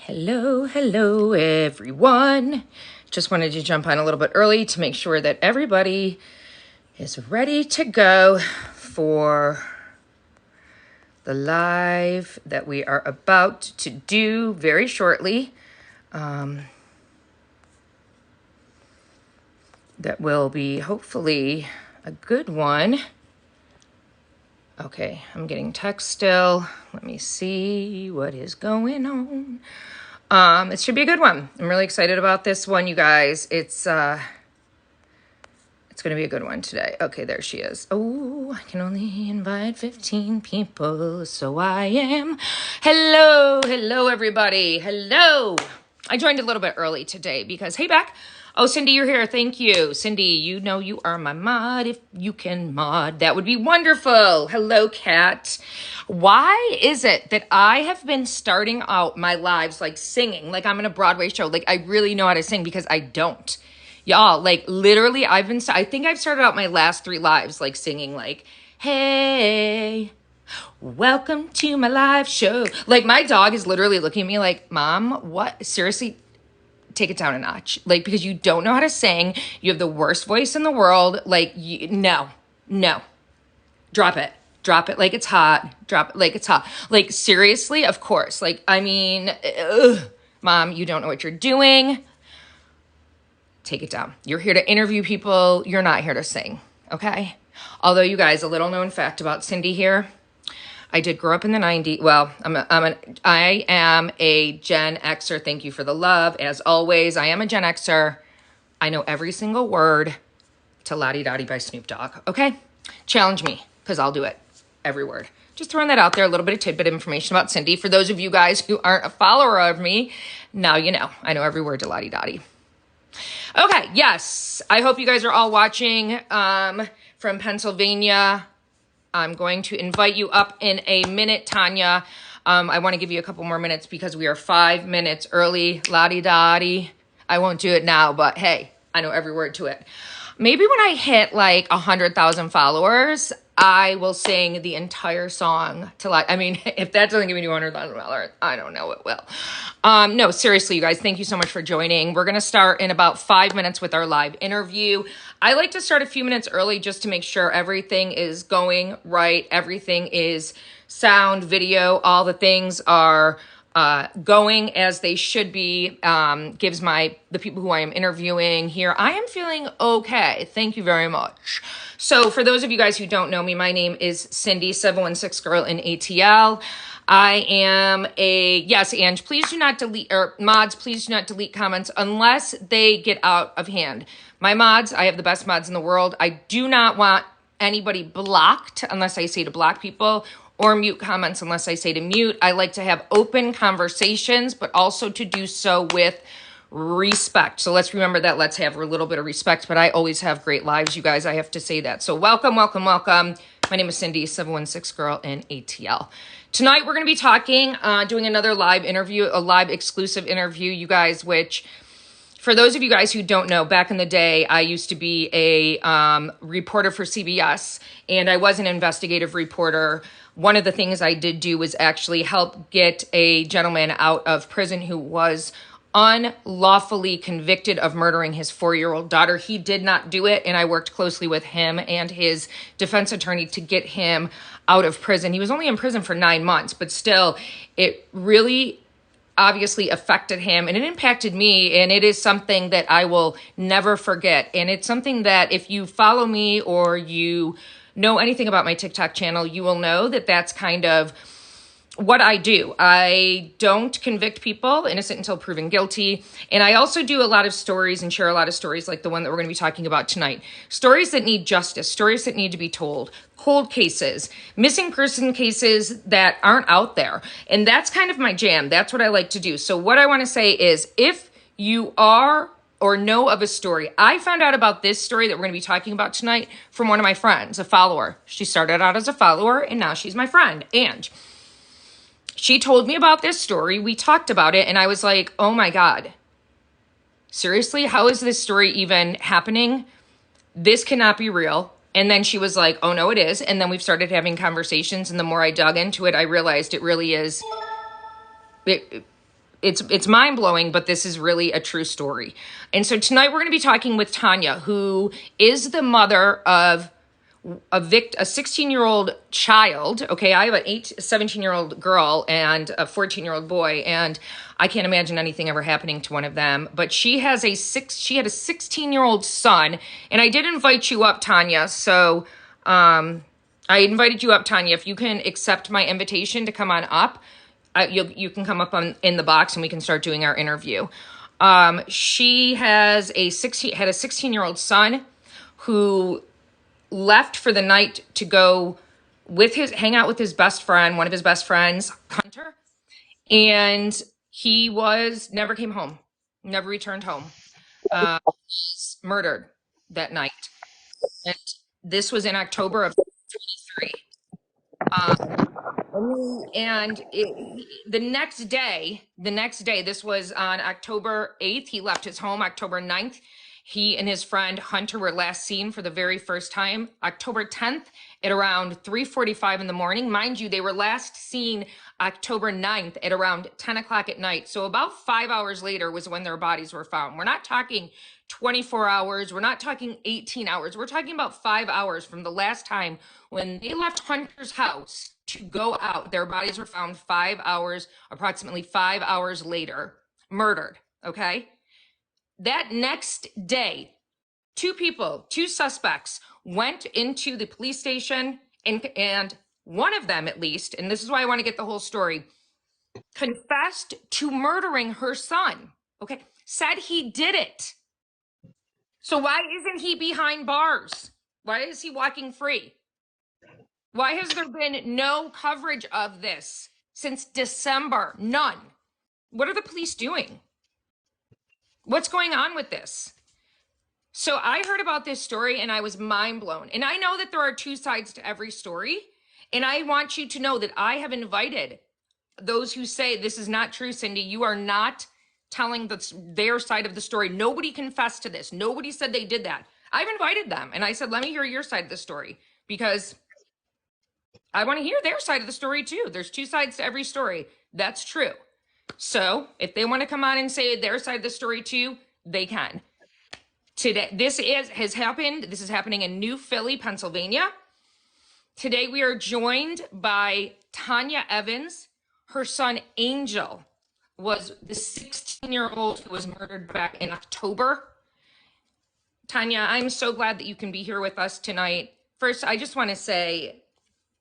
Hello, everyone. Just wanted to jump on a little bit early to make sure that everybody is ready to go for the live that we are about to do very shortly. That will be hopefully a good one. Okay, I'm getting text still. Let me see what is going on. It should be a good one. I'm really excited about this one, you guys. It's going to be a good one today. Okay, there she is. Oh, I can only invite 15 people, so I am. Hello, everybody. Hello. I joined a little bit early today because, hey, Beck. Oh, Cindy, you're here. Thank you. Cindy, you know you are my mod. If you can mod, that would be wonderful. Hello, Kat. Why is it that I have been starting out my lives like singing, like I'm in a Broadway show, like I really know how to sing because I don't. Y'all, like literally, I think I've started out my last 3 lives like singing like, hey, welcome to my live show. Like my dog is literally looking at me like, Mom, what? Seriously? Take it down a notch, like, because you don't know how to sing. You have the worst voice in the world. Like, no, drop it like it's hot. Drop it like it's hot. Like, seriously, of course. Like, I mean, Mom, you don't know what you're doing. Take it down. You're here to interview people. You're not here to sing, okay? Although, you guys, a little known fact about Cindy here. I did grow up in the 90s. Well, I am a Gen Xer. Thank you for the love. As always, I am a Gen Xer. I know every single word to Lottie Dottie by Snoop Dogg. Okay? Challenge me, because I'll do it. Every word. Just throwing that out there, a little bit of tidbit information about Cindy. For those of you guys who aren't a follower of me, now you know. I know every word to Lottie Dottie. Okay, yes. I hope you guys are all watching from Pennsylvania. I'm going to invite you up in a minute, Tanya. I want to give you a couple more minutes because we are 5 minutes early. Lottie-dottie. I won't do it now, but hey, I know every word to it. Maybe when I hit like 100,000 followers, I will sing the entire song to I mean, if that doesn't give me $200,000, I don't know what will. No, seriously, you guys, thank you so much for joining. We're going to start in about 5 minutes with our live interview. I like to start a few minutes early just to make sure everything is going right. Everything is sound, video, all the things are going as they should be. Gives the people who I am interviewing here, I am feeling okay. Thank you very much. So for those of you guys who don't know me, my name is Cindy, 716 Girl in ATL. I am yes, Ange, please do not delete, or mods, please do not delete comments unless they get out of hand. My mods, I have the best mods in the world. I do not want anybody blocked unless I say to block people, or mute comments unless I say to mute. I like to have open conversations, but also to do so with respect. So let's remember that. Let's have a little bit of respect, but I always have great lives, you guys. I have to say that. So welcome. My name is Cindy, 716 Girl in ATL. Tonight, we're going to be talking, doing another live interview, a live exclusive interview, you guys, which for those of you guys who don't know, back in the day, I used to be a reporter for CBS, and I was an investigative reporter. One of the things I did do was actually help get a gentleman out of prison who was unlawfully convicted of murdering his 4-year-old daughter. He did not do it, and I worked closely with him and his defense attorney to get him out of prison. He was only in prison for 9 months, but still, it really obviously affected him, and it impacted me, and it is something that I will never forget. And it's something that if you follow me or you know anything about my TikTok channel, you will know that that's kind of what I do. I don't convict people innocent until proven guilty. And I also do a lot of stories and share a lot of stories like the one that we're going to be talking about tonight. Stories that need justice, stories that need to be told, cold cases, missing person cases that aren't out there. And that's kind of my jam. That's what I like to do. So what I want to say is if you are or know of a story, I found out about this story that we're going to be talking about tonight from one of my friends, a follower. She started out as a follower and now she's my friend. And she told me about this story. We talked about it and I was like, oh my God, seriously? How is this story even happening? This cannot be real. And then she was like, oh no, it is. And then we've started having conversations. And the more I dug into it, I realized it really is. it's mind blowing, but this is really a true story. And so tonight we're going to be talking with Tanya, who is the mother of a 16-year-old child. Okay, I have a 17-year-old girl and a 14-year-old boy, and I can't imagine anything ever happening to one of them. But she had a 16-year-old son, and I did invite you up, Tanya. So I invited you up, Tanya. If you can accept my invitation to come on up, you can come up in the box and we can start doing our interview. She had a 16-year-old son who left for the night to go hang out with his best friend, one of his best friends, Hunter, and he never came home, never returned home. Was murdered that night, and this was in October of 23. And the next day, this was on October 8th. He left his home October 9th. He and his friend Hunter were last seen for the very first time October 10th at around 3:45 in the morning. Mind you, they were last seen October 9th at around 10 o'clock at night. So about 5 hours later was when their bodies were found. We're not talking 24 hours. We're not talking 18 hours. We're talking about 5 hours from the last time when they left Hunter's house to go out. Their bodies were found approximately 5 hours later, murdered. Okay. That next day, two suspects went into the police station, and one of them, at least, and this is why I want to get the whole story, confessed to murdering her son. Okay. Said he did it. So why isn't he behind bars? Why is he walking free? Why has there been no coverage of this since December? None. What are the police doing? What's going on with this? So I heard about this story and I was mind blown. And I know that there are two sides to every story. And I want you to know that I have invited those who say this is not true, Cindy. You are not telling their side of the story. Nobody confessed to this. Nobody said they did that. I've invited them and I said, let me hear your side of the story, because I want to hear their side of the story too. There's two sides to every story. That's true. So if they want to come on and say their side of the story too, they can. Today, this is happening in New Philly, Pennsylvania. Today we are joined by Tanya Evans. Her son Angel was the 16-year-old who was murdered back in October. Tanya, I'm so glad that you can be here with us tonight. First, I just want to say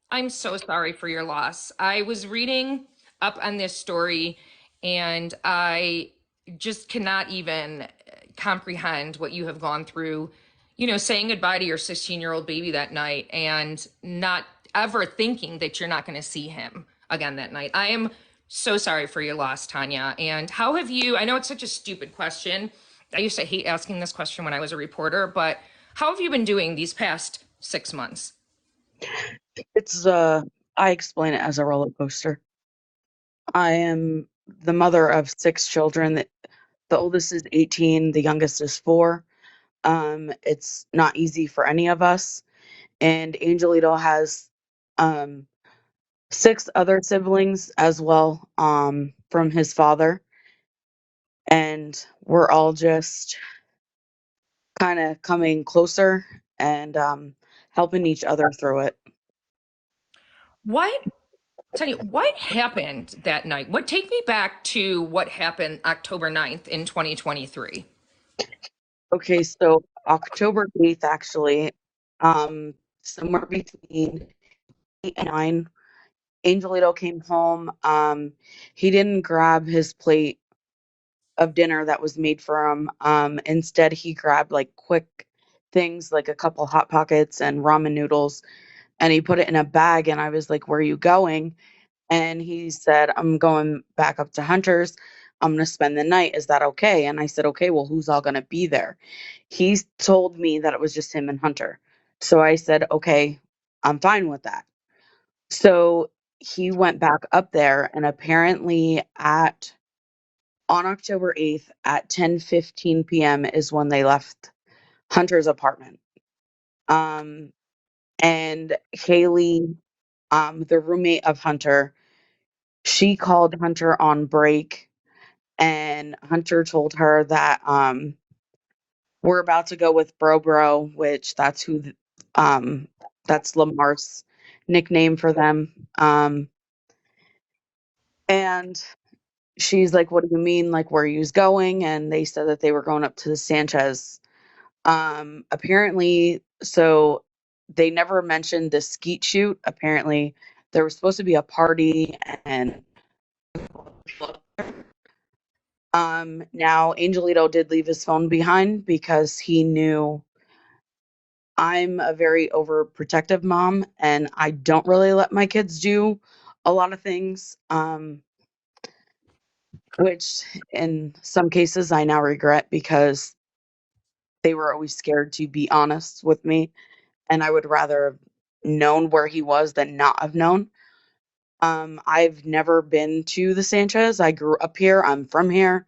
I'm so sorry for your loss. I was reading up on this story and I just cannot even comprehend what you have gone through, saying goodbye to your 16-year-old baby that night and not ever thinking that you're not going to see him again that night. I am so sorry for your loss, Tanya. And how have you, I know it's such a stupid question. I used to hate asking this question when I was a reporter, but how have you been doing these past 6 months? It's I explain it as a roller coaster. I am the mother of 6 children. The oldest is 18, the youngest is 4. It's not easy for any of us. And Angelito has 6 other siblings as well, from his father. And we're all just kind of coming closer and helping each other through it. What Tanya, what happened that night? Take me back to what happened October 9th in 2023. Okay, so October 8th, actually, somewhere between 8 and 9, Angelito came home. He didn't grab his plate of dinner that was made for him. Instead, he grabbed like quick things like a couple Hot Pockets and ramen noodles, and he put it in a bag. And I was like, "Where are you going?" And he said, "I'm going back up to Hunter's. I'm going to spend the night. Is that okay?" And I said, "Okay, well, who's all going to be there?" He told me that it was just him and Hunter. So I said, "Okay, I'm fine with that." So he went back up there, and apparently on October 8th at 10:15 p.m. is when they left Hunter's apartment. Um, and Haley, the roommate of Hunter, she called Hunter on break and Hunter told her that we're about to go with Bro, which um that's Lamar's nickname for them. And she's like, "What do you mean? Like, where are you going?" And they said that they were going up to the Sanchez. Apparently, so they never mentioned the skeet shoot. Apparently, there was supposed to be a party and now Angelito did leave his phone behind because he knew I'm a very overprotective mom and I don't really let my kids do a lot of things. Which in some cases I now regret because they were always scared to be honest with me, and I would rather have known where he was than not have known. I've never been to the Sanchez. I grew up here. I'm from here.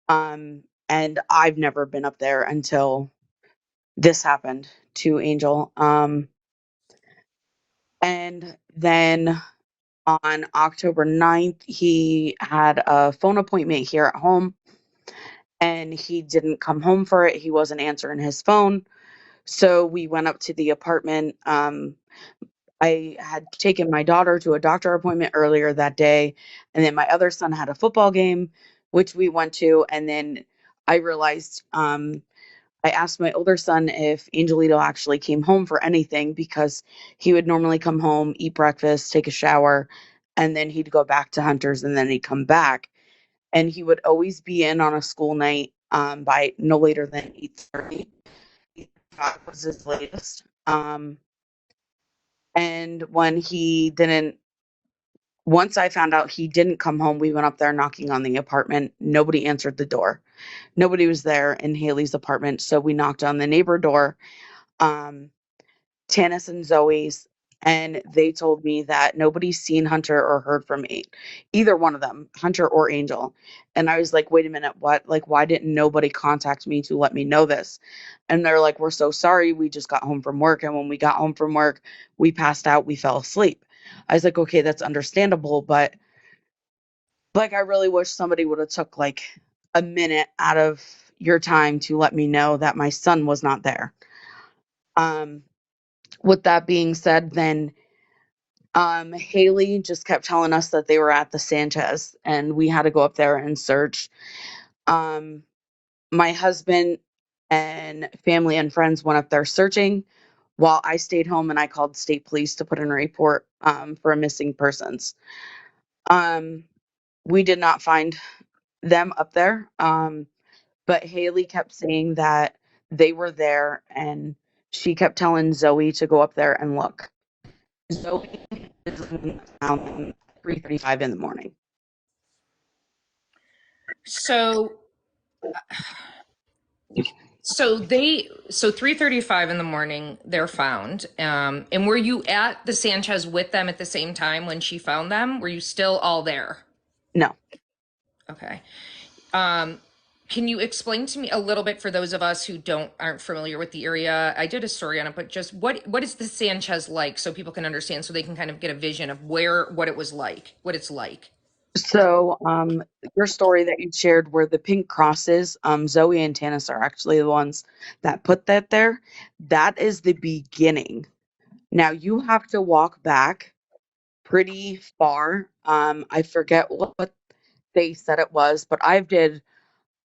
And I've never been up there until this happened to Angel. And then on October 9th, he had a phone appointment here at home and he didn't come home for it. He wasn't answering his phone. So we went up to the apartment. I had taken my daughter to a doctor appointment earlier that day, and then my other son had a football game, which we went to. And then I realized I asked my older son if Angelito actually came home for anything because he would normally come home, eat breakfast, take a shower, and then he'd go back to Hunter's and then he'd come back. And he would always be in on a school night by no later than 8:30. That was his latest. And when he didn't, once I found out he didn't come home, we went up there knocking on the apartment. Nobody answered the door. Nobody was there in Haley's apartment. So we knocked on the neighbor door, um, Tanis and Zoe's, and they told me that nobody's seen Hunter or heard from either one of them, Hunter or Angel. And I was like, wait a minute, what? Like, why didn't nobody contact me to let me know this? And they're like, we're so sorry. We just got home from work. And when we got home from work, we passed out, we fell asleep. I was like, okay, that's understandable. But like, I really wish somebody would have took like a minute out of your time to let me know that my son was not there. Um, with that being said, then Haley just kept telling us that they were at the Sanchez and we had to go up there and search. Um, my husband and family and friends went up there searching while I stayed home and I called state police to put in a report for a missing persons. Um, we did not find them up there, but Haley kept saying that they were there and she kept telling Zoe to go up there and look. Zoe is around 3:35 in the morning. So so 3:35 in the morning they're found. And were you at the Sanchez with them at the same time when she found them? Were you still all there? No. Okay. Um, can you explain to me a little bit for those of us who aren't familiar with the area? I did a story on it, but just what is the Sanchez like so people can understand so they can kind of get a vision of what it was like, what it's like. So, your story that you shared where the pink crosses, Zoe and Tanis are actually the ones that put that there. That is the beginning. Now you have to walk back pretty far. I forget what they said it was, but I've did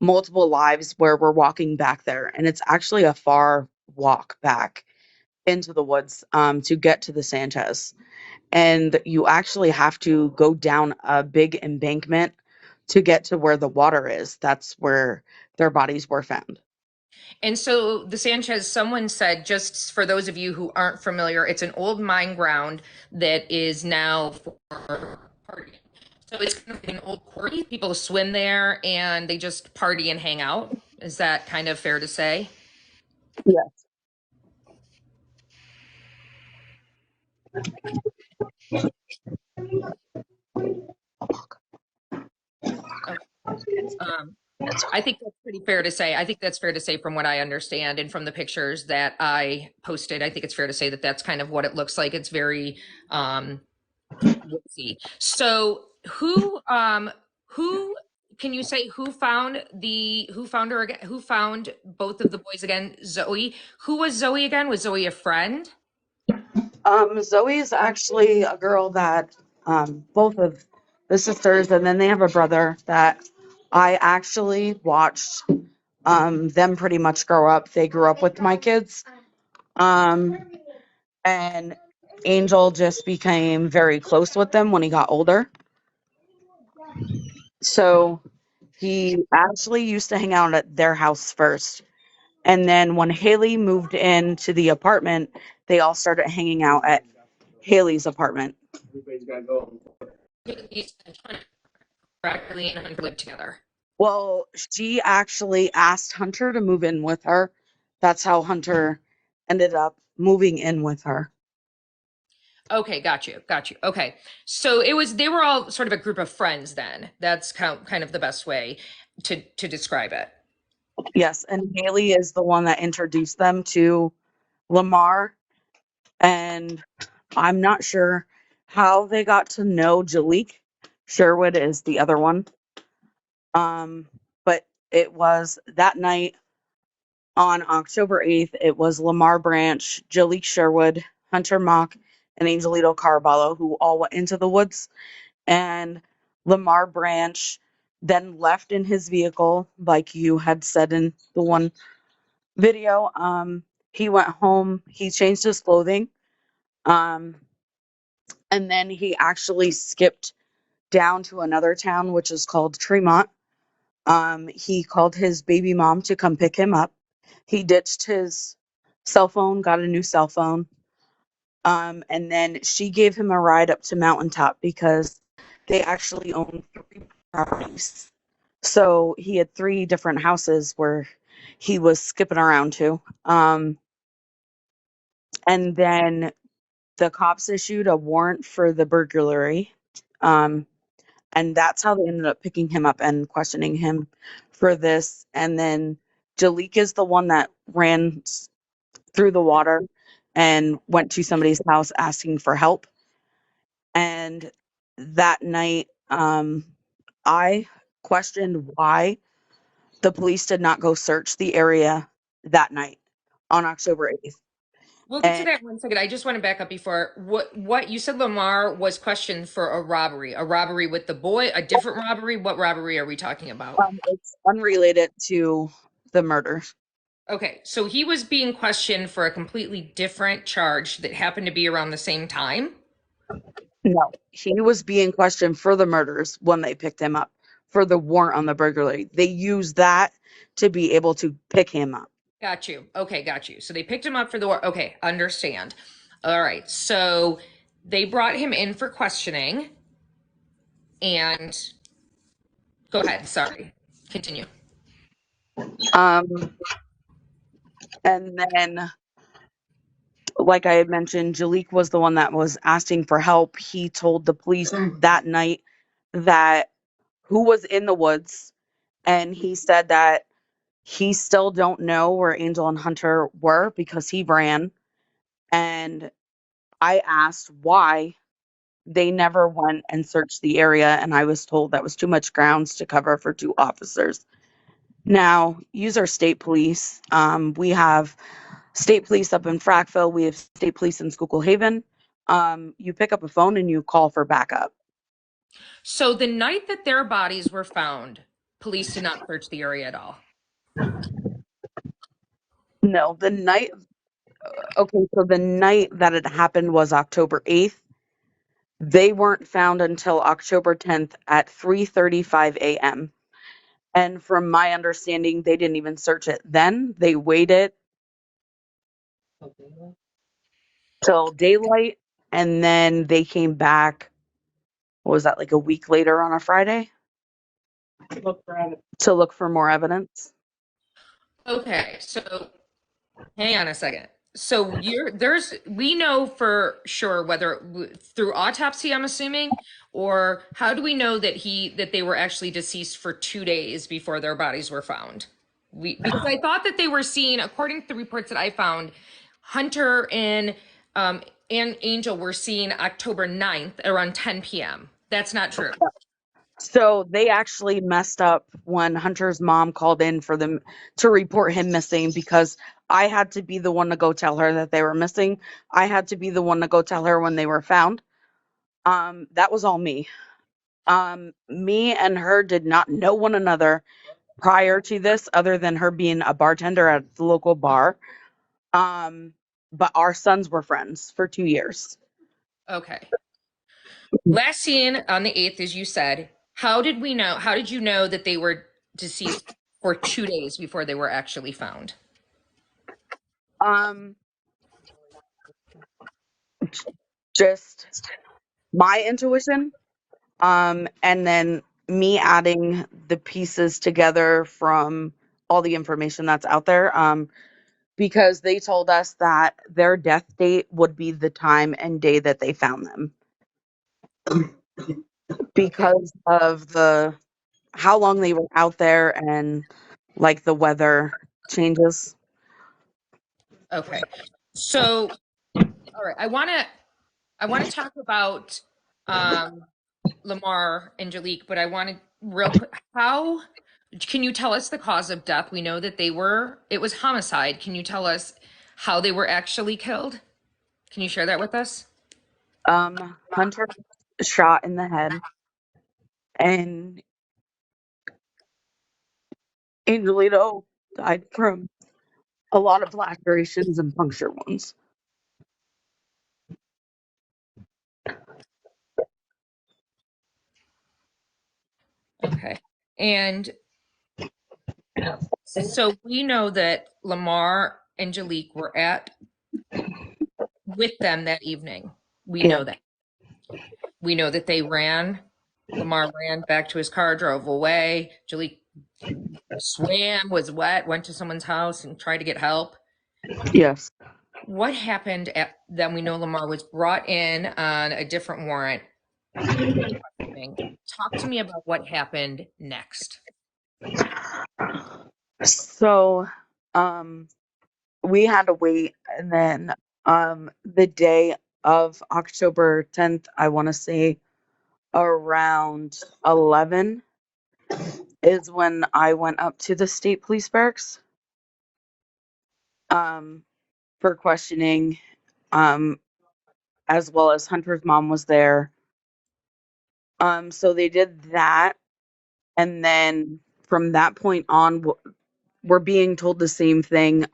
multiple lives where we're walking back there, and it's actually a far walk back into the woods to get to the Sanchez. And you actually have to go down a big embankment to get to where the water is. That's where their bodies were found. And so the Sanchez, someone said, just for those of you who aren't familiar, it's an old mine ground that is now for partying. So it's kind of like an old quarry. People swim there and they just party and hang out. Is that kind of fair to say? Yes. Okay. Um, I think that's pretty fair to say. I think that's fair to say from what I understand and from the pictures that I posted. I think it's fair to say that that's kind of what it looks like. It's very woodsy. So who can you say who found her again? Who found both of the boys again? Zoe. Who was Zoe again? Was Zoe a friend? Zoe is actually a girl that both of the sisters, and then they have a brother that I actually watched them pretty much grow up. They grew up with my kids. Um, and Angel just became very close with them when he got older. So he actually used to hang out at their house first. And then when Haley moved into the apartment, they all started hanging out at Haley's apartment. Bradley and Hunter lived together. Well, she actually asked Hunter to move in with her. That's how Hunter ended up moving in with her. Okay, got you, got you. Okay, so they were all sort of a group of friends then. That's kind of the best way to describe it. Yes, and Haley is the one that introduced them to Lamar, and I'm not sure how they got to know Jalik. Sherwood is the other one. But it was that night on October 8th, it was Lamour Branch, Jalik Sherwood, Hunter Mock, and Angelito Caraballo who all went into the woods. And Lamour Branch then left in his vehicle, like you had said in the one video. He went home, he changed his clothing, and then he actually skipped down to another town, which is called Tremont. He called his baby mom to come pick him up. He ditched his cell phone, got a new cell phone. And then she gave him a ride up to Mountaintop because they actually own 3 properties. So he had 3 different houses where he was skipping around to. And then the cops issued a warrant for the burglary. And that's how they ended up picking him up and questioning him for this. And then Jalik is the one that ran through the water and went to somebody's house asking for help. And that night, I questioned why the police did not go search the area that night on October 8th. We'll get to And that in 1 second. I just want to back up before what you said. Lamar was questioned for a robbery with the boy, a different robbery. What robbery are we talking about? it's unrelated to the murder. Okay, so he was being questioned for a completely different charge that happened to be around the same time. No, he was being questioned for the murders when they picked him up for the warrant on the burglary. They used that to be able to pick him up. Got you. Okay, got you. So they picked him up for the war. Okay, understand. All right. So they brought him in for questioning and go ahead. Sorry. Continue. Um, and then, like I had mentioned, Jalik was the one that was asking for help. He told the police that night that who was in the woods, and he said that he still don't know where Angel and Hunter were because he ran. And I asked why they never went and searched the area, and I was told that was too much grounds to cover for 2 officers. Now, use our state police. We have state police up in Frackville. We have state police in Schuylkill Haven. You pick up a phone and you call for backup. So the night that their bodies were found, police did not search the area at all. No, so the night that it happened was October 8th. They weren't found until October 10th at 3:35 a.m. And from my understanding, they didn't even search it then. They waited till daylight, and then they came back. What was that, like a week later on a Friday? To look for more evidence. Okay, so hang on a second. So we know for sure whether through autopsy, I'm assuming, or how do we know that they were actually deceased for 2 days before their bodies were found? Because I thought that they were seen, according to the reports that I found, Hunter and Angel were seen October 9th around 10 p.m. That's not true. So they actually messed up when Hunter's mom called in for them to report him missing because I had to be the one to go tell her that they were missing. I had to be the one to go tell her when they were found. That was all me. Me and her did not know one another prior to this, other than her being a bartender at the local bar. Um, but our sons were friends for 2 years. Okay. Last seen on the 8th, as you said. How did we know? How did you know that they were deceased for 2 days before they were actually found? Um, just my intuition. And then me adding the pieces together from all the information that's out there. Because they told us that their death date would be the time and day that they found them Okay. because of the how long they were out there and like the weather changes. Okay. So, all right. I want to talk about um Lamar and Jalik, but I want to real quick. How can you tell us the cause of death? We know that it was homicide. Can you tell us how they were actually killed? Can you share that with us? Hunter was shot in the head, and Angelito died from a lot of lacerations and puncture wounds. Okay. And so we know that Lamar and Jalik were at with them that evening. We Yeah. know that. We know that they ran. Lamar ran back to his car, drove away. Jalik swam, was wet, went to someone's house and tried to get help. Yes. What happened at then we know Lamar was brought in on a different warrant. Talk to me about what happened next. So, um, we had to wait, and then the day of October 10th, I want to say around 11 is when I went up to the state police barracks um for questioning, um as well as Hunter's mom was there. So they did that, and then from that point on we're being told the same thing.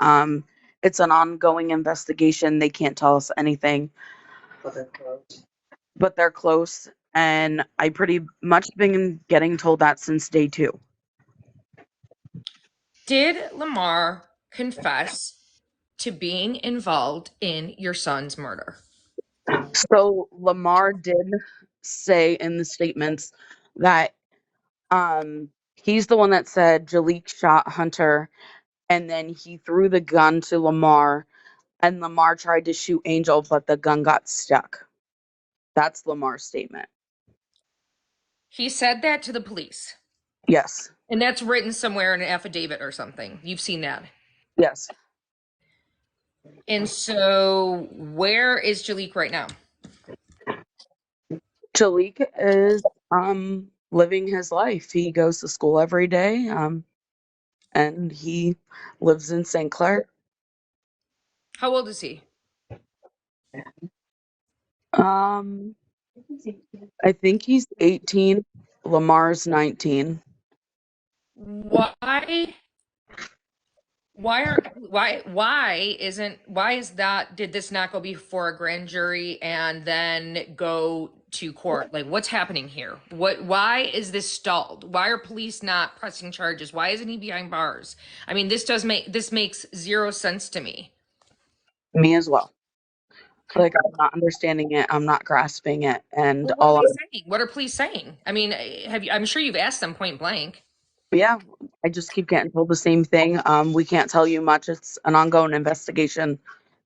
It's an ongoing investigation. They can't tell us anything, but they're close. And I pretty much been getting told that since day two. Did Lamar confess to being involved in your son's murder? So Lamar did say in the statements that he's the one that said Jalik shot Hunter, and then he threw the gun to Lamar, and Lamar tried to shoot Angel, but the gun got stuck. That's Lamar's statement. He said that to the police. Yes. And that's written somewhere in an affidavit or something. You've seen that. Yes. And so, where is Jalik right now? Jalik is living his life. He goes to school every day, and he lives in St. Clair. How old is he? Um I think he's 18. Lamar's 19. Why? Why is that? Did this not go before a grand jury and then go to court? Like, what's happening here? Why is this stalled? Why are police not pressing charges? Why isn't he behind bars? I mean, this makes zero sense to me. Me as well. Like, I'm not understanding it. I'm not grasping it. And Well, what are all they I, saying? What are police saying? I mean, I'm sure you've asked them point blank. yeah, I just keep getting told the same thing. We can't tell you much. It's an ongoing investigation,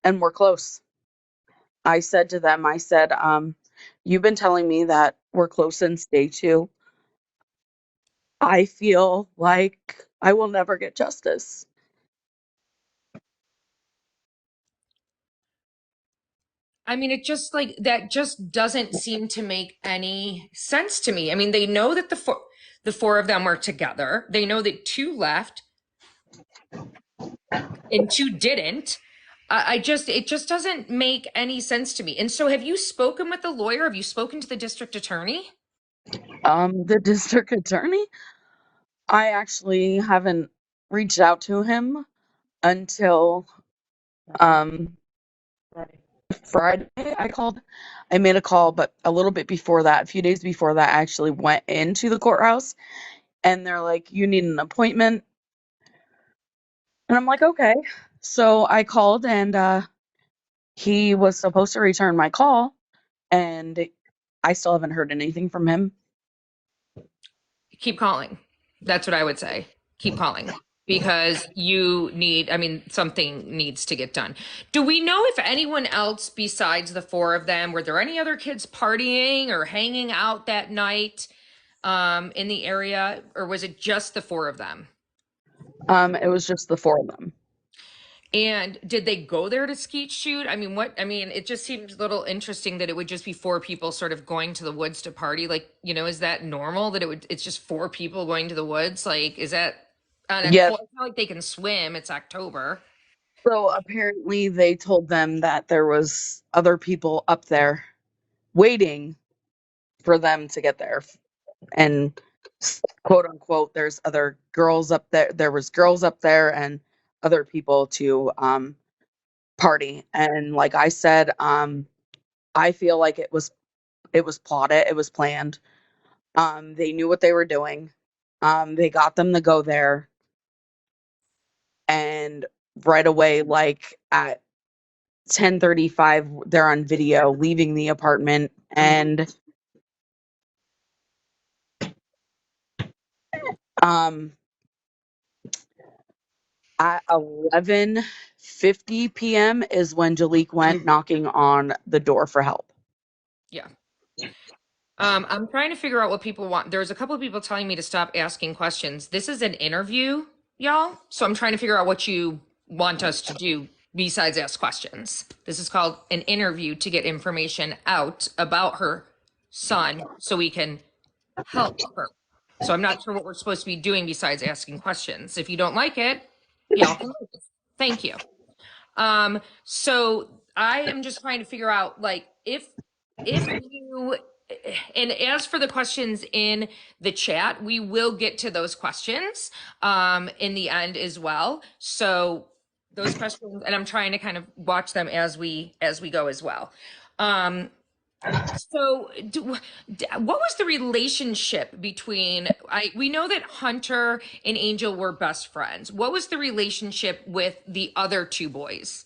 and we're close. I said to them, I said, you've been telling me that we're close since day two. I feel like I will never get justice. I mean, it just like that just doesn't seem to make any sense to me. I mean, they know that the four of them were together. They know that two left and two didn't. It just doesn't make any sense to me. And so, have you spoken with the lawyer? Have you spoken to the district attorney? The district attorney, I actually haven't reached out to him until um Friday. I made a call, but a little bit before that, a few days before that, I actually went into the courthouse and they're like, you need an appointment. And I'm like, okay. So I called and he was supposed to return my call and I still haven't heard anything from him. Keep calling. That's what I would say. Keep calling because I mean, something needs to get done. Do we know if anyone else besides the four of them, were there any other kids partying or hanging out that night in the area, or was it just the four of them? It was just the four of them. And did they go there to skeet shoot? I mean, it just seems a little interesting that it would just be four people sort of going to the woods to party. Like, is that normal that it's just four people going to the woods? Like, is that on a Yes. cold, it's not like they can swim. It's October. So apparently they told them that there was other people up there waiting for them to get there. And quote unquote, there's other girls up there. There was girls up there and other people to party. And like I said, I feel like it was plotted, it was planned. They knew what they were doing. They got them to go there and right away, like at 10:35, they're on video leaving the apartment and um at 11:50 p.m. is when Jalik went knocking on the door for help. Yeah. I'm trying to figure out what people want. There's a couple of people telling me to stop asking questions. This is an interview, y'all. So I'm trying to figure out what you want us to do besides ask questions. This is called an interview to get information out about her son so we can help her. So I'm not sure what we're supposed to be doing besides asking questions. If you don't like it, y'all can leave. Thank you. So I am just trying to figure out like if you and as for the questions in the chat, we will get to those questions in the end as well. So those questions, and I'm trying to kind of watch them as we go as well. Um, what was the relationship between we know that Hunter and Angel were best friends. What was the relationship with the other two boys?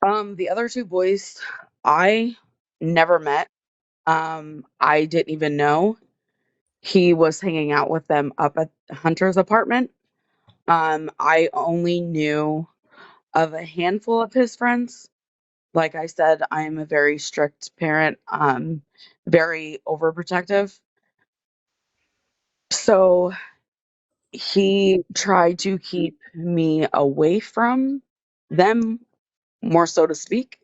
The other two boys, I never met. I didn't even know he was hanging out with them up at Hunter's apartment. I only knew of a handful of his friends. Like I said, I am a very strict parent, very overprotective. So he tried to keep me away from them, more so to speak.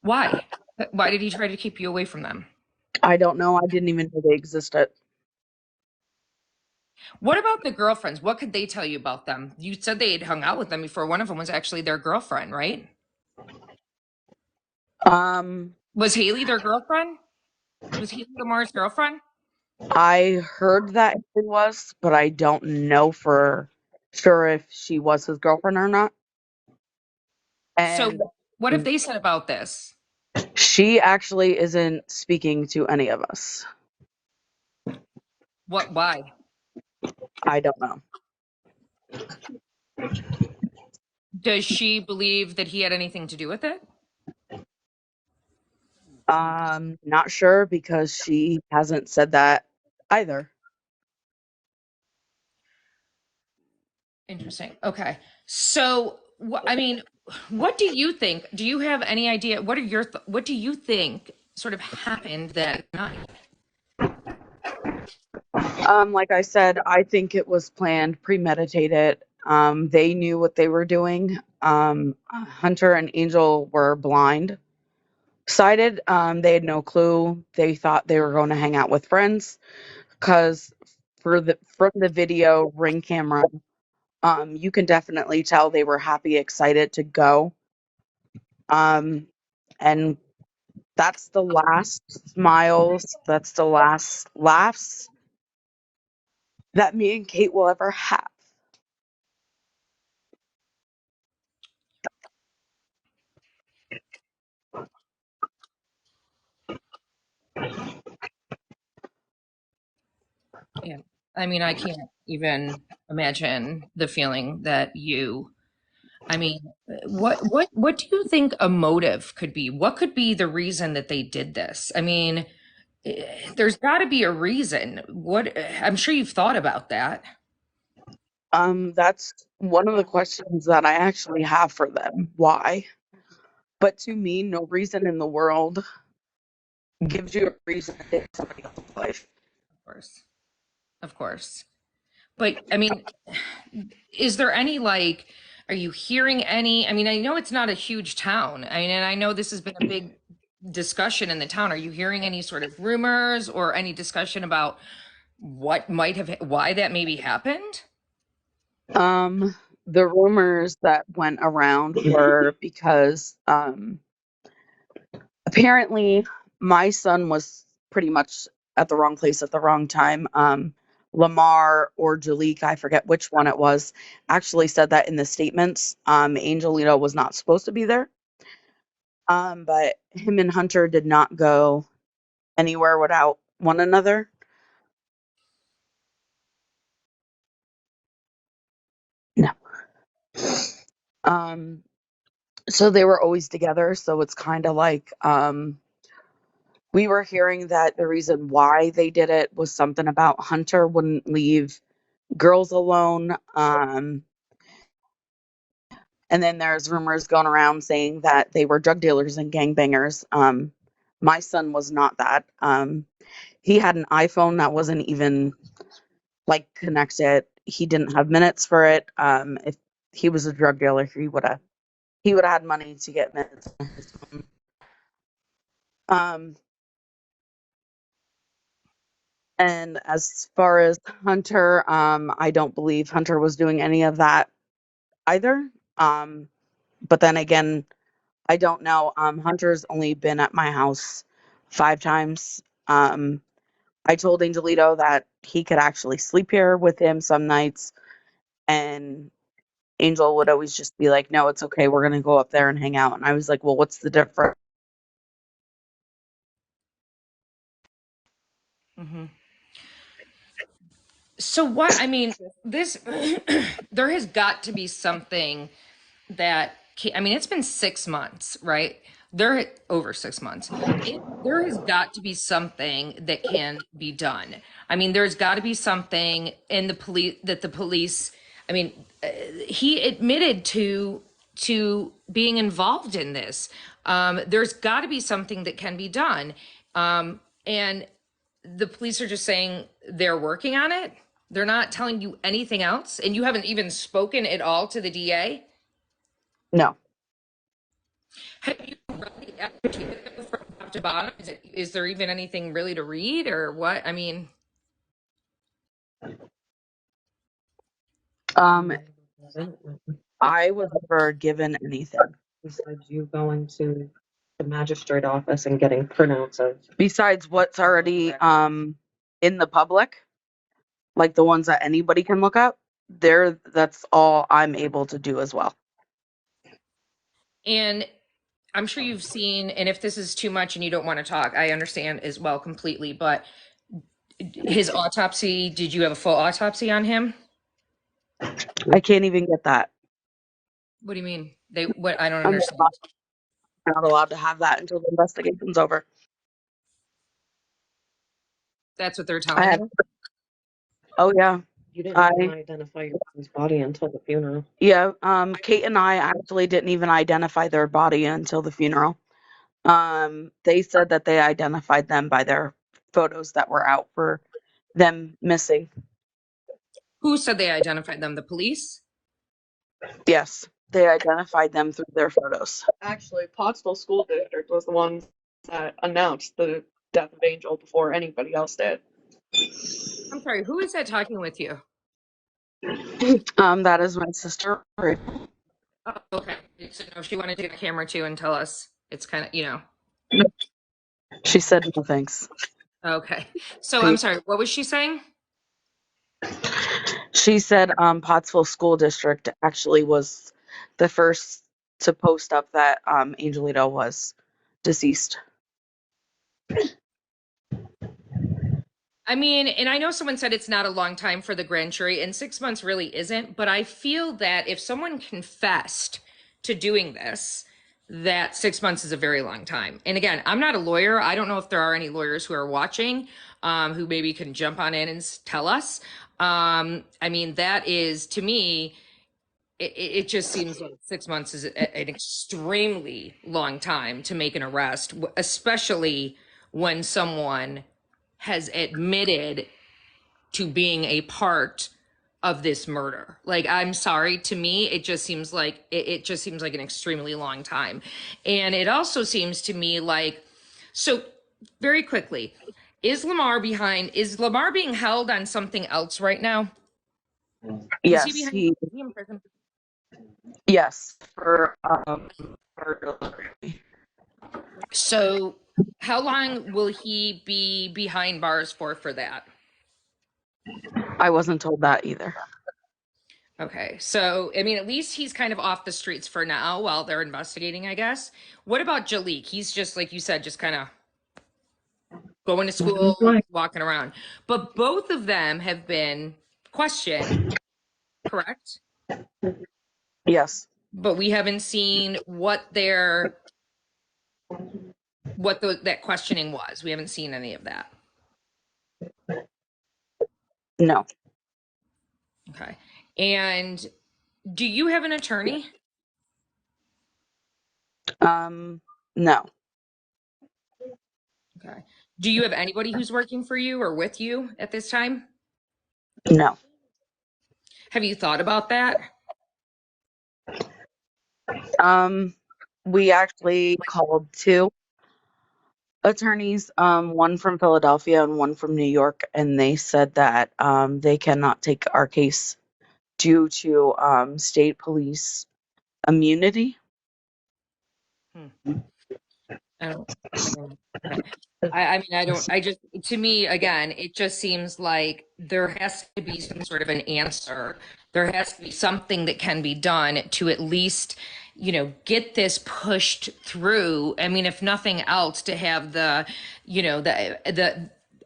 Why? Why did he try to keep you away from them? I don't know. I didn't even know they existed. What about the girlfriends? What could they tell you about them? You said they had hung out with them before. One of them was actually their girlfriend, right? Um, Was Haley their girlfriend? Was Haley Lamar's girlfriend? I heard that it was, but I don't know for sure if she was his girlfriend or not. So And what have they said about this? she actually isn't speaking to any of us. Why? I don't know. Does she believe that he had anything to do with it? Not sure because she hasn't said that either. Interesting. Okay. So, I mean, what do you think? Do you have any idea? What do you think sort of happened that night? Like I said, I think it was planned, premeditated. They knew what they were doing. Hunter and Angel were blind sided. They had no clue. They thought they were going to hang out with friends because from the video ring camera, you can definitely tell they were happy, excited to go. And that's the last smiles, that's the last laughs that me and Kate will ever have. Yeah. I mean, I can't even imagine the feeling that you, I mean, what do you think a motive could be? What could be the reason that they did this? I mean, there's got to be a reason. What I'm sure you've thought about that. That's one of the questions that I actually have for them. Why? But to me, no reason in the world gives you a reason to take somebody else's life. Of course. Of course. But I mean, is there any like, are you hearing any? I mean, I know it's not a huge town. I mean, and I know this has been a big discussion in the town. Are you hearing any sort of rumors or any discussion about what might have, why that maybe happened? Um, the rumors that went around were because apparently my son was pretty much at the wrong place at the wrong time. Lamar or Jalik, I forget which one it was, actually said that in the statements. Angelito was not supposed to be there. But him and Hunter did not go anywhere without one another. No. Um, so they were always together. So it's kind of like we were hearing that the reason why they did it was something about Hunter wouldn't leave girls alone. And then there's rumors going around saying that they were drug dealers and gangbangers. My son was not that. He had an iPhone that wasn't even like connected. He didn't have minutes for it. If he was a drug dealer, he would have had money to get minutes on his phone. Um, and as far as Hunter, I don't believe Hunter was doing any of that either. But then again, I don't know. Hunter's only been at my house 5 times. I told Angelito that he could actually sleep here with him some nights, and Angel would always just be like, "No, it's okay. We're gonna go up there and hang out." And I was like, "Well, what's the difference?" Hmm. So what, I mean, this, there has got to be something that I mean, it's been 6 months, right? There over 6 months. There has got to be something that can be done. I mean, there's got to be something in the police that the police. I mean, he admitted to being involved in this. There's got to be something that can be done, and the police are just saying they're working on it. They're not telling you anything else, and you haven't even spoken at all to the DA. No. Have you really executed it from top to bottom? Is there even anything really to read or what? I mean, Um, I was never given anything besides you going to the magistrate office and getting printouts of. besides what's already in the public, like the ones that anybody can look up. That's all I'm able to do as well. and I'm sure you've seen, and if this is too much and you don't want to talk, I understand as well completely, but his autopsy, did you have a full autopsy on him? I can't even get that. What do you mean? What, I don't I'm understand. not allowed to have that until the investigation's over. That's what they're I telling had, you? oh yeah, You didn't even I identify your son's body until the funeral. yeah. Kate and I actually didn't even identify their body until the funeral. They said that they identified them by their photos that were out for them missing. Who said they identified them? The police? Yes. they identified them through their photos. Actually, Pottsville School District was the ones that announced the death of Angel before anybody else did. I'm sorry, who is that talking with you? That is my sister. Oh, okay. So, no, she wanted to get a camera too and tell us. It's kind of, She said no thanks. Okay. So I'm sorry, what was she saying? She said Pottsville School District actually was the first to post up that Angelito was deceased. I mean, and I know someone said it's not a long time for the grand jury, and 6 months really isn't, but I feel that if someone confessed to doing this, that 6 months is a very long time. And again, I'm not a lawyer. I don't know if there are any lawyers who are watching who maybe can jump on in and tell us. I mean, that is, to me, it just seems like 6 months is an extremely long time to make an arrest, especially when someone has admitted to being a part of this murder. Like, I'm sorry, to me, it just seems like it just seems like an extremely long time. And it also seems to me like, so very quickly, is Lamar being held on something else right now? Is he Yes, behind, is he in prison? yes, for delivery. So how long will he be behind bars for that? I wasn't told that either. Okay, so I mean, at least he's kind of off the streets for now while they're investigating, I guess. What about Jalik? He's just like you said, just kind of going to school, walking around. But both of them have been questioned, correct? Yes. But we haven't seen that questioning was. We haven't seen any of that. No. Okay. And do you have an attorney? No. Okay. Do you have anybody who's working for you or with you at this time? No. Have you thought about that? We actually called two attorneys, one from Philadelphia and one from New York, and they said that they cannot take our case due to state police immunity. I don't. Okay. I mean, to me, again, it just seems like there has to be some sort of an answer. There has to be something that can be done to at least, get this pushed through. I mean, if nothing else, to have the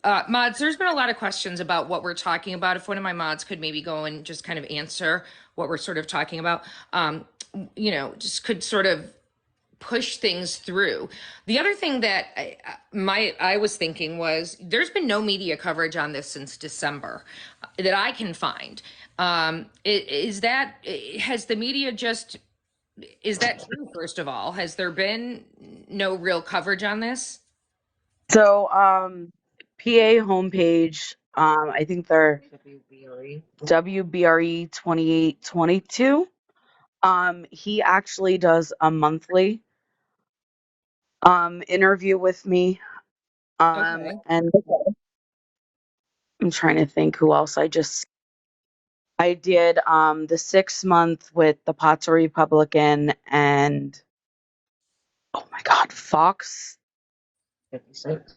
mods, there's been a lot of questions about what we're talking about. If one of my mods could maybe go and just kind of answer what we're sort of talking about, just could sort of push things through. The other thing that I was thinking was there's been no media coverage on this since December that I can find. Is that has the media just is that true? First of all, has there been no real coverage on this? So, PA homepage, I think they're WBRE 2822. He actually does a monthly interview with me. Okay. And I'm trying to think who else I did the 6 month with the Potts Republican and oh my god, Fox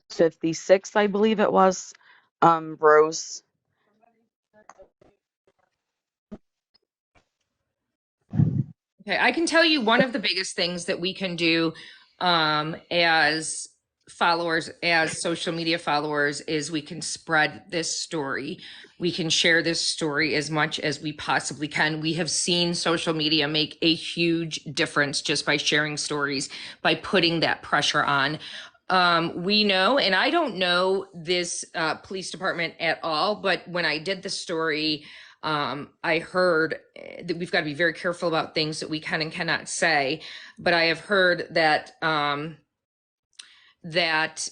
56, I believe it was. Rose. Okay, I can tell you one of the biggest things that we can do as followers, as social media followers, is we can spread this story. We can share this story as much as we possibly can. We have seen social media make a huge difference just by sharing stories, by putting that pressure on. We know, and I don't know this police department at all, but when I did the story, I heard that we've got to be very careful about things that we can and cannot say. But I have heard that that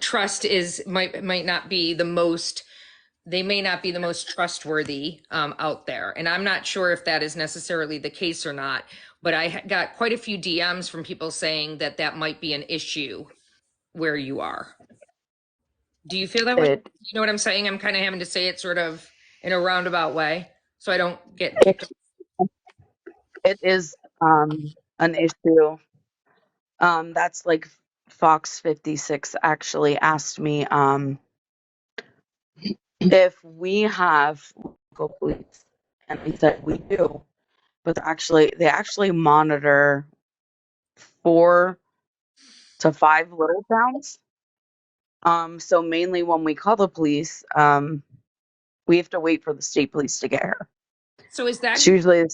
trust is might not be the most they may not be the most trustworthy out there. And I'm not sure if that is necessarily the case or not, but I got quite a few DMs from people saying that that might be an issue where you are. Do you feel that way? It You know what I'm saying? I'm kind of having to say it sort of in a roundabout way so I don't get kicked off. it is an issue. That's like Fox 56 actually asked me if we have local police, and I said we do, but they actually monitor 4 to 5 little towns. So mainly when we call the police, we have to wait for the state police to get here. So is that It's usually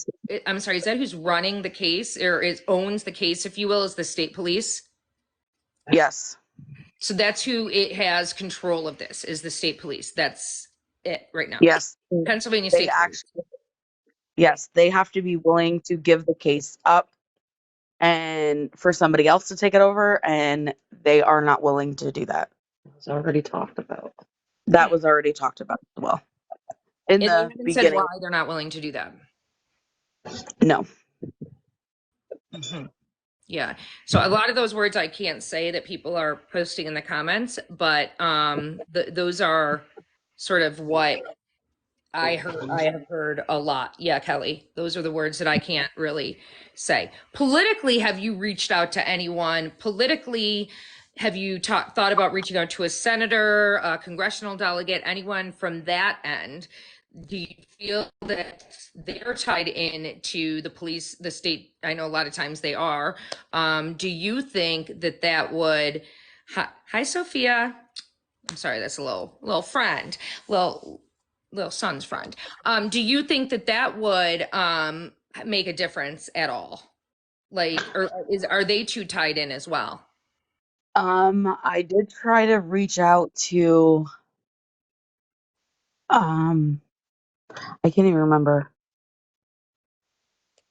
I'm sorry, is that who's running the case or owns the case, if you will, is the state police? yes, So that's who it has control of this, is the state police. That's it right now. yes. Pennsylvania They State Police. actually, yes, they have to be willing to give the case up and for somebody else to take it over, and they are not willing to do that. It's already talked about. That was already talked about as well in And they the haven't said why beginning. they're not willing to do that. No. Mhm. Yeah. So a lot of those words I can't say that people are posting in the comments, but those are sort of what I have heard a lot. Yeah, Kelly, those are the words that I can't really say. Politically, have you reached out to anyone? Politically, have you thought about reaching out to a senator, a congressional delegate, anyone from that end? Do you feel that they're tied in to the police, the state? I know a lot of times they are. Do you think that that would? Hi, Sophia. I'm sorry, that's a little friend, little son's friend. Do you think that that would make a difference at all? Like, or are they too tied in as well? I did try to reach out to um I can't even remember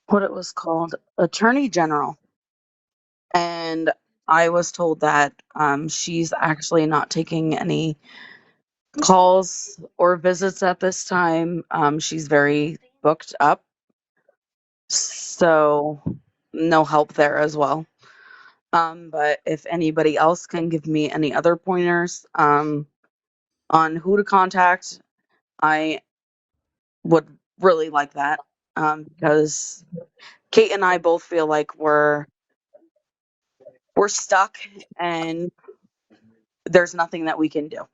what it was called, Attorney General, and I was told that she's actually not taking any calls or visits at this time. She's very booked up, so no help there as well. But if anybody else can give me any other pointers on who to contact, I would really like that, because Kate and I both feel like we're stuck and there's nothing that we can do.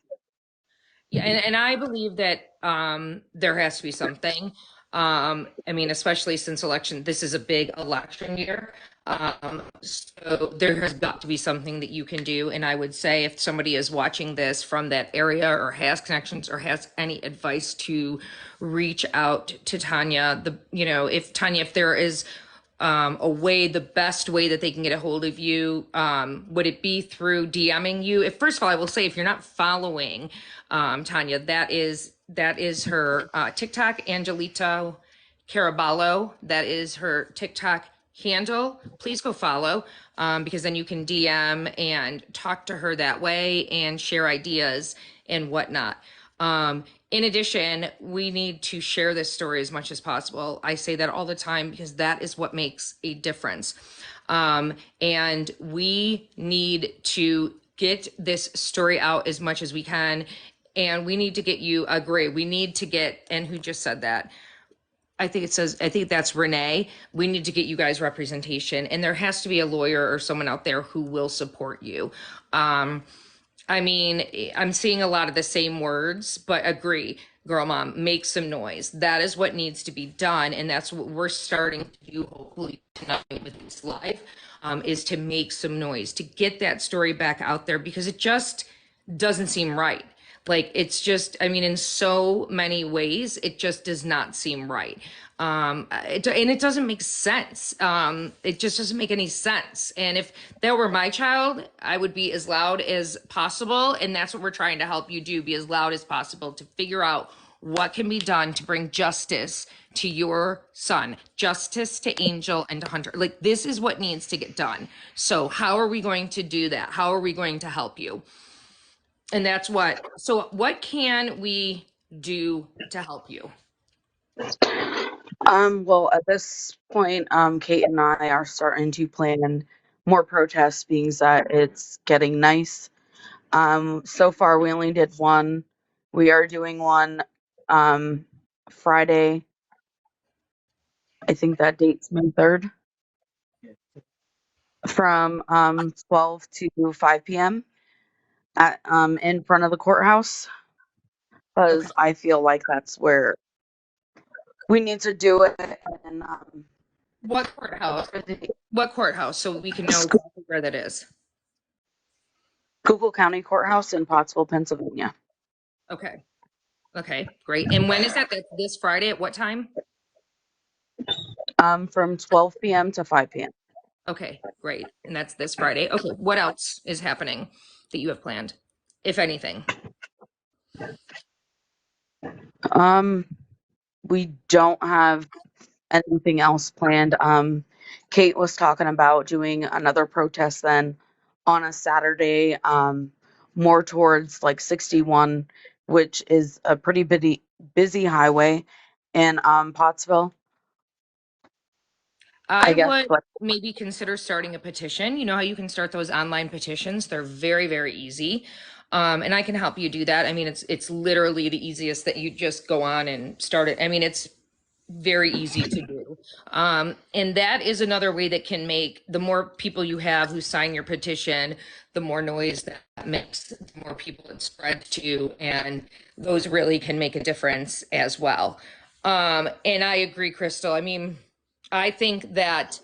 Yeah, and I believe that there has to be something. I mean, especially since this is a big election year. So there has got to be something that you can do. And I would say if somebody is watching this from that area or has connections or has any advice to reach out to Tanya, if there is a way, the best way that they can get a hold of you, would it be through DMing you? If first of all, I will say if you're not following Tanya, that is her TikTok, Angelito Caraballo. That is her TikTok handle. Please go follow, because then you can DM and talk to her that way and share ideas and whatnot. In addition, we need to share this story as much as possible. I say that all the time because that is what makes a difference. And we need to get this story out as much as we can. And we need to get you agree. We need to get, and who just said that? I think that's Renee. We need to get you guys representation, and there has to be a lawyer or someone out there who will support you. I mean, I'm seeing a lot of the same words, but agree, girl mom, make some noise. That is what needs to be done. And that's what we're starting to do, hopefully tonight with this live, is to make some noise, to get that story back out there because it just doesn't seem right. Like it's just, I mean, in so many ways, it just does not seem right. And it doesn't make sense. It just doesn't make any sense. And if that were my child, I would be as loud as possible. And that's what we're trying to help you do, be as loud as possible to figure out what can be done to bring justice to your son, justice to Angel and to Hunter. Like this is what needs to get done. So how are we going to do that? How are we going to help you? And that's what, so what can we do to help you? Well, at this point, Kate and I are starting to plan more protests, being that it's getting nice. So far we only did one. We are doing one Friday. I think that date's May 3rd, from 12 to 5 p.m. at in front of the courthouse, Okay. because I feel like that's where we need to do it. And What courthouse? for the What courthouse, so we can know Sc- exactly where that is? Schuylkill County Courthouse in Pottsville, Pennsylvania, Okay. Okay, great. And when is that? That's this Friday at what time? from 12 p.m. to 5 p.m. Okay, great. And that's this Friday. Okay, what else is happening that you have planned, if anything? Um, we don't have anything else planned. Kate was talking about doing another protest then on a Saturday, more towards like 61, which is a pretty busy highway in Pottsville. I I guess would like maybe consider starting a petition. You know how you can start those online petitions? They're very, very easy. And I can help you do that. I mean, it's literally the easiest that you just go on and start it. I mean, it's very easy to do. And that is another way that can make the more people you have who sign your petition, the more noise that makes, the more people it spreads to, and those really can make a difference as well. And I agree, Crystal. I mean, I think that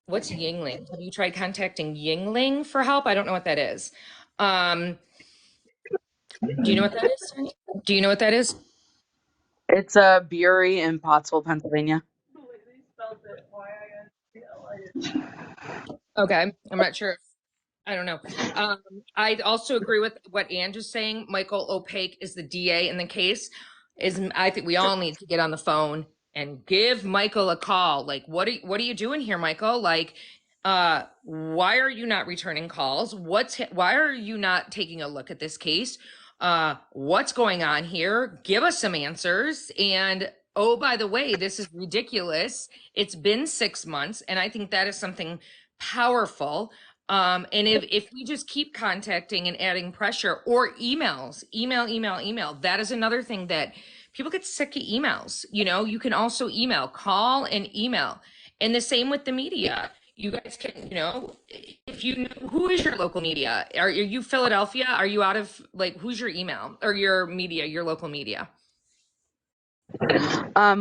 what's Yingling? Have you tried contacting Yingling for help? I don't know what that is. Um, do you know what that is, Tanya? Do you know what that is? it's a brewery in Pottsville, Pennsylvania. Okay, I'm not sure. I don't know. Um, I also agree with what Andrew's saying. Michael Opaque is the DA in the case. I think we all need to get on the phone and give Michael a call. Like, what are you doing here, Michael? Like, why are you not returning calls? Why are you not taking a look at this case? What's going on here? Give us some answers. And oh, by the way, this is ridiculous. It's been 6 months, and I think that is something powerful. And if we just keep contacting and adding pressure, or email, that is another thing that people get sick of emails. You know, you can also email, call and email. And the same with the media. You guys can, you know, if you know, who is your local media? Are you Philadelphia? Are you out of, like, who's your email or your media, your local media?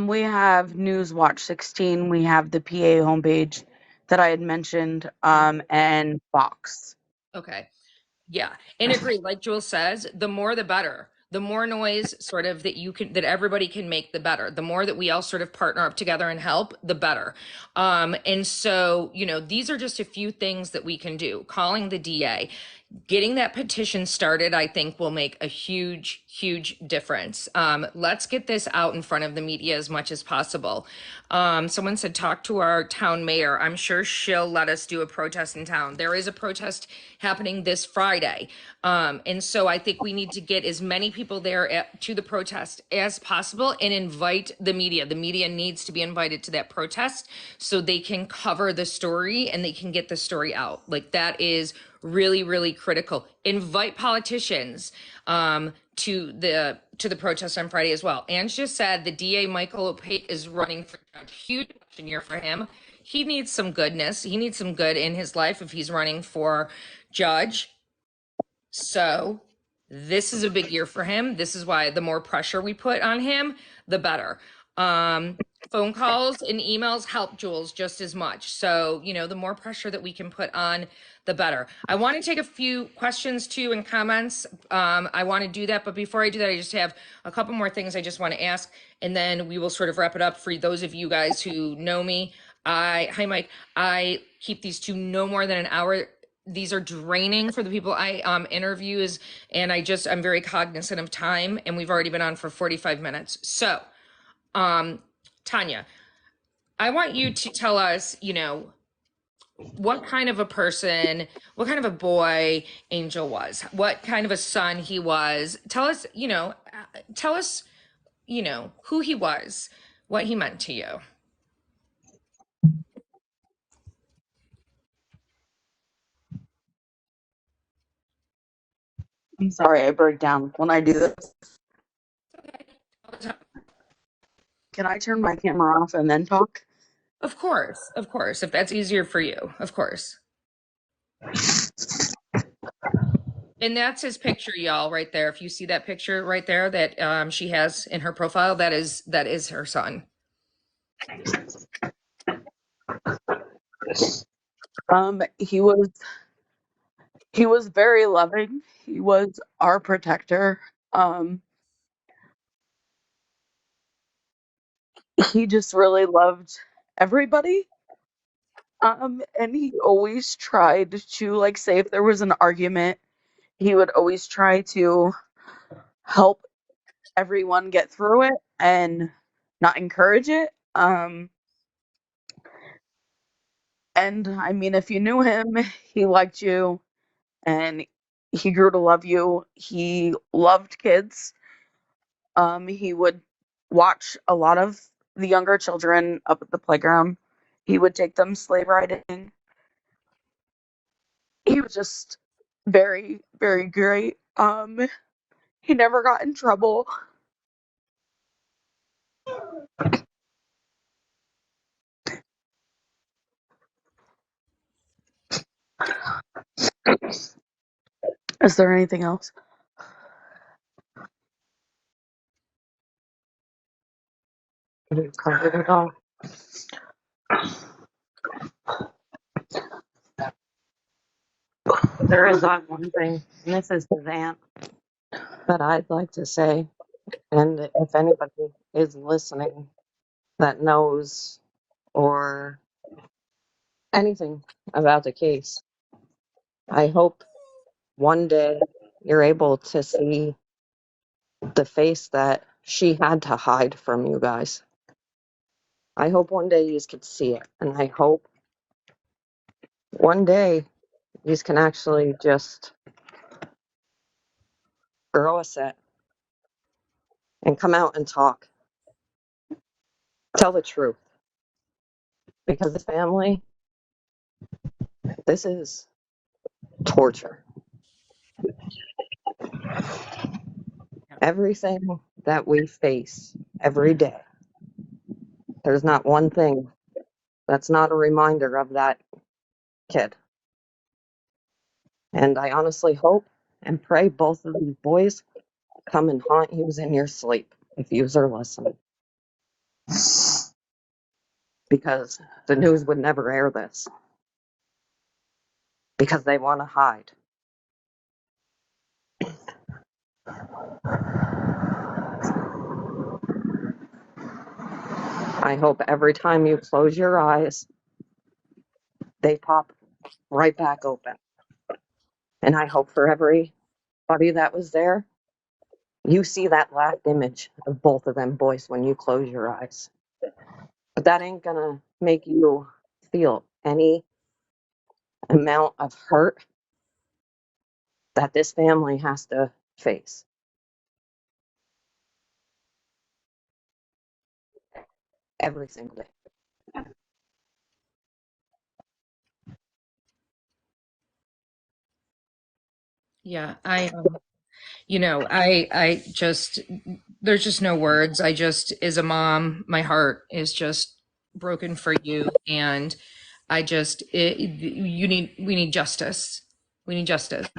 We have News Watch 16. We have the PA homepage that I had mentioned, and Fox. Okay. Yeah, and agree. Like Jules says, the more the better. The more noise sort of that everybody can make, the better. The more that we all sort of partner up together and help, the better. And so, you know, these are just a few things that we can do. Calling the DA, getting that petition started, I think will make a huge, huge difference. Let's get this out in front of the media as much as possible. Someone said, talk to our town mayor. I'm sure she'll let us do a protest in town. There is a protest happening this Friday. And so I think we need to get as many people there to the protest as possible and invite the media. The media needs to be invited to that protest so they can cover the story and they can get the story out. Like, that is really, really critical. Invite politicians to the protest on Friday as well. Ange just said the DA Michael Opaque is running for judge. Huge election year for him. He needs some goodness. He needs some good in his life if he's running for judge. So this is a big year for him. This is why the more pressure we put on him, the better. Phone calls and emails help Jules just as much. So, you know, the more pressure that we can put on, the better. I want to take a few questions too and comments. I want to do that. But before I do that, I just have a couple more things I just want to ask. And then we will sort of wrap it up for those of you guys who know me. Hi, Mike. I keep these to no more than an hour. These are draining for the people I interviews, and I'm very cognizant of time, and we've already been on for 45 minutes. So, Tanya, I want you to tell us, you know, what kind of a person, what kind of a boy Angel was, what kind of a son he was. Tell us, you know, tell us, who he was, what he meant to you. I'm sorry, I break down when I do this. Can I turn my camera off and then talk? Of course, if that's easier for you, of course. And that's his picture, y'all, right there. If you see that picture right there that she has in her profile, that is her son. He was very loving. He was our protector. Um, he just really loved everybody. And he always tried to, like, say if there was an argument, he would always try to help everyone get through it and not encourage it. And I mean, if you knew him, he liked you and he grew to love you. He loved kids. He would watch a lot of the younger children up at the playground. He would take them sleigh riding. He was just very, very great. He never got in trouble. Is there anything else? You covered it all. There is that one thing, and this is his aunt, that I'd like to say. And if anybody is listening that knows or anything about the case, I hope one day you're able to see the face that she had to hide from you guys. I hope one day you could see it. And I hope one day you can actually just grow a set and come out and talk. Tell the truth. Because the family, this is torture. Everything that we face every day, there's not one thing that's not a reminder of that kid. And I honestly hope and pray both of these boys come and haunt you in your sleep if you are listening. Because the news would never air this. Because they want to hide. I hope every time you close your eyes, they pop right back open. And I hope for everybody that was there, you see that last image of both of them boys when you close your eyes. But that ain't gonna make you feel any amount of hurt that this family has to face. Every single day. Yeah, I just, there's just no words. I just, as a mom, my heart is just broken for you. And we need justice. We need justice.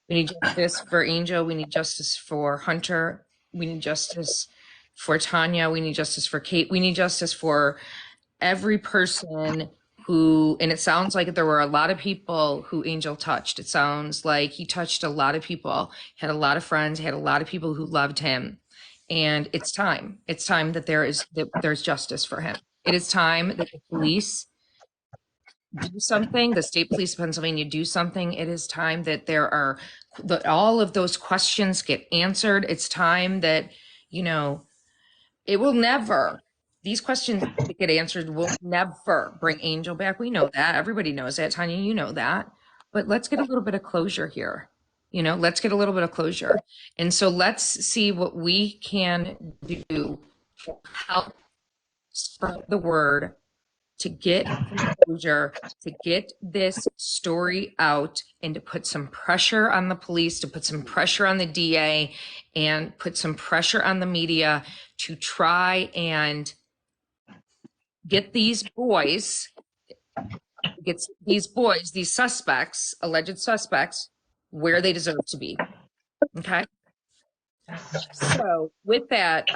We need justice for Angel. We need justice for Hunter. We need justice for Tanya. We need justice for Kate. We need justice for every person who, and it sounds like there were a lot of people who Angel touched. It sounds like he touched a lot of people, had a lot of friends, had a lot of people who loved him. And it's time. It's time that there's justice for him. It is time that the police do something, the state police of Pennsylvania do something. It is time that that all of those questions get answered. It's time that, you know, it will never, these questions that get answered will never bring Angel back. We know that. Everybody knows that. Tanya, you know that. But let's get a little bit of closure here. You know, let's get a little bit of closure. And so let's see what we can do to help spread the word, to get some closure, to get this story out, and to put some pressure on the police, to put some pressure on the DA, and put some pressure on the media to try and get these boys, these suspects, alleged suspects, where they deserve to be. Okay. So with that,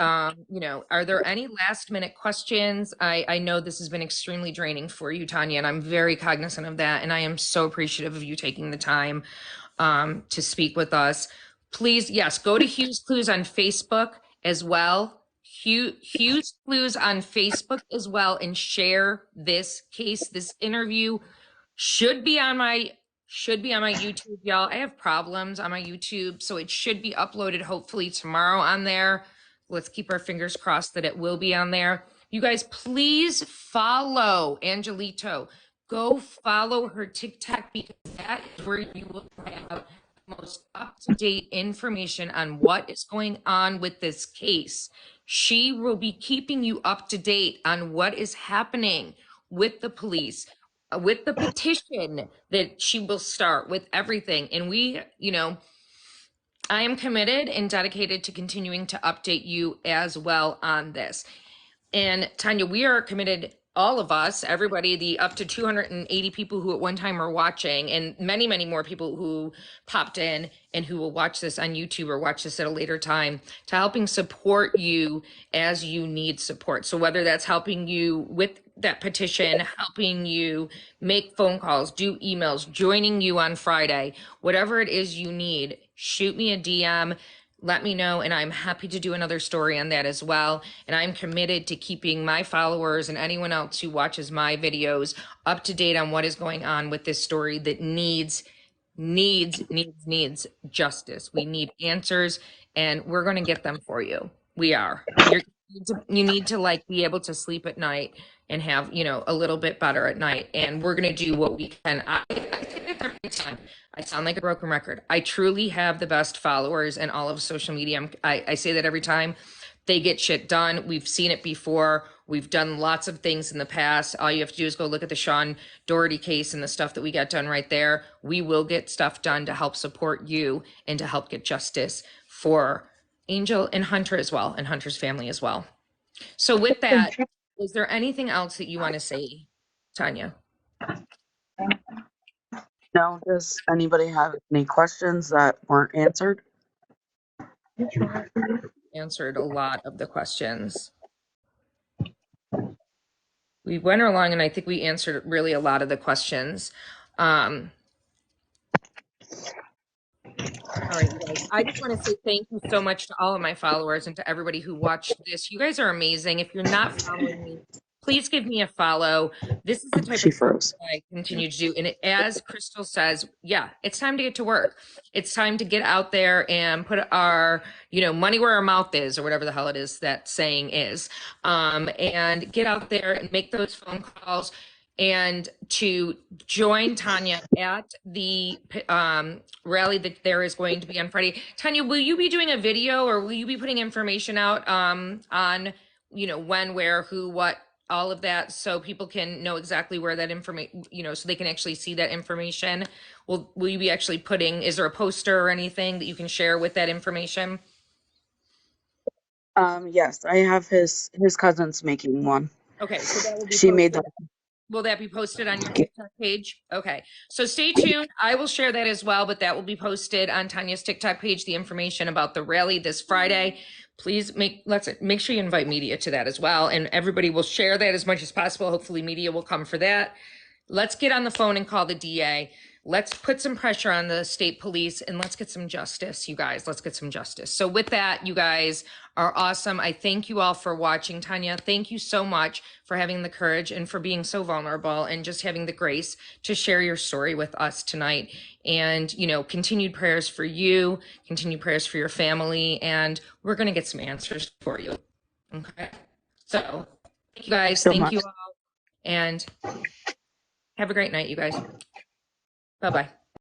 you know, are there any last minute questions? I know this has been extremely draining for you, Tanya, and I'm very cognizant of that. And I am so appreciative of you taking the time to speak with us. Please, yes, go to Hughes Clues on Facebook as well. Hughes Clues on Facebook as well, and share this case, this interview should be on my YouTube, y'all. I have problems on my YouTube, so it should be uploaded hopefully tomorrow on there. Let's keep our fingers crossed that it will be on there. You guys, please follow Angelito. Go follow her TikTok, because that is where you will have the most up-to-date information on what is going on with this case. She will be keeping you up to date on what is happening with the police, with the petition that she will start, with everything. And we, you know, I am committed and dedicated to continuing to update you as well on this. And Tanya, we are committed, all of us, everybody, the up to 280 people who at one time were watching, and many, many more people who popped in and who will watch this on YouTube or watch this at a later time, to helping support you as you need support. So whether that's helping you with that petition, helping you make phone calls, do emails, joining you on Friday, whatever it is you need, shoot me a DM. Let me know, and I'm happy to do another story on that as well. And I'm committed to keeping my followers and anyone else who watches my videos up to date on what is going on with this story that needs justice. We need answers, and we're going to get them for you. We are. You need to like be able to sleep at night and have, you know, a little bit better at night. And we're going to do what we can. I say this every time. I sound like a broken record. I truly have the best followers in all of social media. I say that every time. They get shit done. We've seen it before. We've done lots of things in the past. All you have to do is go look at the Sean Doherty case and the stuff that we got done right there. We will get stuff done to help support you and to help get justice for Angel and Hunter as well, and Hunter's family as well. So with that, is there anything else that you want to say, Tanya? No, does anybody have any questions that weren't answered? Answered a lot of the questions. We went along, and I think we answered really a lot of the questions. All right, you guys. I just want to say thank you so much to all of my followers and to everybody who watched this. You guys are amazing. If you're not following me, please give me a follow. This is the type of stuff that I continue to do. And as Crystal says, yeah, it's time to get to work. It's time to get out there and put our, you know, money where our mouth is, or whatever the hell it is that saying is, and get out there and make those phone calls, and to join Tanya at the rally that there is going to be on Friday. Tanya, will you be doing a video, or will you be putting information out on, you know, when, where, who, what, all of that, so people can know exactly where that information, you know, so they can actually see that information? Will you be actually putting, is there a poster or anything that you can share with that information? Yes, I have his cousin's making one. Okay, so that will be She posted. made that. Will that be posted on your TikTok page? Okay, so stay tuned. I will share that as well, but that will be posted on Tanya's TikTok page, the information about the rally this Friday. Please let's make sure you invite media to that as well, and everybody will share that as much as possible. Hopefully media will come for that. Let's get on the phone and call the DA. Let's put some pressure on the state police, and let's get some justice, you guys. Let's get some justice. So with that, you guys are awesome. I thank you all for watching. Tanya, thank you so much for having the courage and for being so vulnerable and just having the grace to share your story with us tonight. And, you know, continued prayers for you, continued prayers for your family, and we're going to get some answers for you. Okay. So thank you guys. Thank you all. And have a great night, you guys. Bye-bye.